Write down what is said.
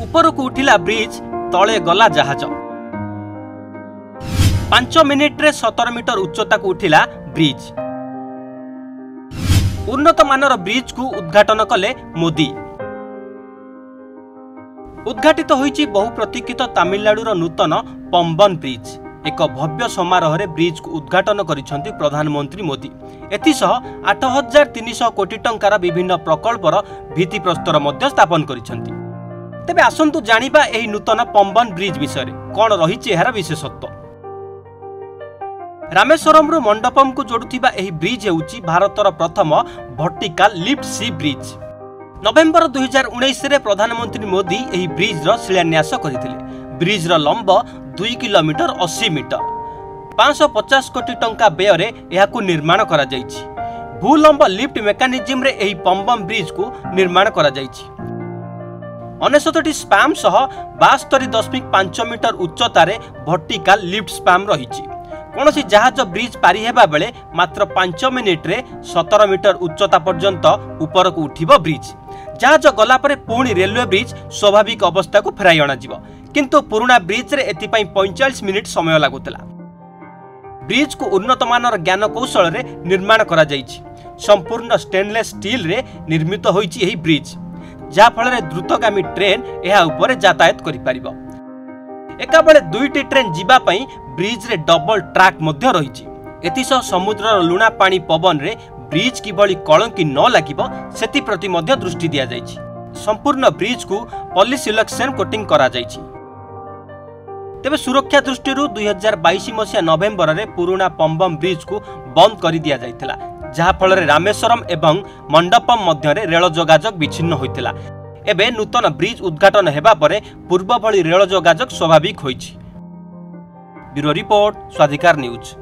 उपरकू उठिला bridge तले गला जहाज 5 मिनिट रे 17 मीटर उच्चता को उठिला ब्रिज। उन्नत मानर ब्रिज को उद्घाटन कले मोदी। उद्घाटित होईची बहु प्रतीक्षित तमिलनाडुर नूतन पंबन ब्रिज। एक भव्य समारोह रे ब्रिज को उद्घाटन करिसेंती प्रधानमंत्री मोदी। एथिसह 8300 कोटी टंकार विभिन्न प्रकल्पर भित्तिप्रस्तर मध्य स्थापन करिसेंती। तेबे आसंतु जानिबा एही नूतन पंबन ब्रिज विषय कोन रहिछि एहार विशेषत्व। रामेश्वरम रु मंडपम को जोड़ुथिबा एही ब्रिज हेउछि भारतर प्रथम वर्टिकल लिफ्ट सी ब्रिज। नवेम्बर 2019 रे प्रधानमंत्री मोदी एही ब्रिज रो शिलान्यास करिथिले। ब्रिज रो लंब 2 किलोमीटर 80 मीटर 550 कोटी टंका व्यय रे एहाकु निर्माण करा जायछि। भूलंब लिफ्ट मेकानिज्म रे एही पंबन ब्रिज को निर्माण करा जायछि। 69 स्पैम सह 72.5 मीटर उच्चतार वर्टिकल लिफ्ट स्पैम रही। कौनसी जहाज ब्रिज पारी हेबा बेले मात्र 5 मिनिट रे 17 मीटर उच्चता पर्यंत ऊपर को उठिबो ब्रिज। जहाज गला परे पुणी रेलवे ब्रिज स्वाभाविक अवस्था को फेराई अणा जिवो, किंतु पुराना ब्रिज रे एतिपाई 45 मिनिट समय लागुतला। ब्रिज को उन्नत मानर ज्ञान कौशल रे निर्माण करा जायछि। संपूर्ण स्टेनलेस स्टील रे निर्मित होईछि एही ब्रिज, जहा फल द्रुतगामी ट्रेन यह उपर यातायात करिपारिबो। एका बेले 2टी ट्रेन जीवा पई ब्रिज रे डबल ट्रैक मध्य रहिछि। एतिसह समुद्रर लुणा पानी पवन रे ब्रिज किभली कलंकी न लागिबो सेति प्रति मध्य दृष्टि दिया जायछि। संपूर्ण ब्रिज को पॉलीसिलक्सेन कोटिंग करा जायछि। तेबे सुरक्षा दृष्टि 2022 मसिया नवेम्बर रे पुराना पंबन ब्रिज को बंद कर दिया जायतिला, जहा फल रामेश्वरम एवं मंडपम मध्य रेल जोगाजोग विच्छिन्न होइतिला। एबे नूतन ब्रिज उद्घाटन हेबा परे पूर्व भली रेल जोगाजोग स्वाभाविक होइछि। Bureau report, Swadhikar news.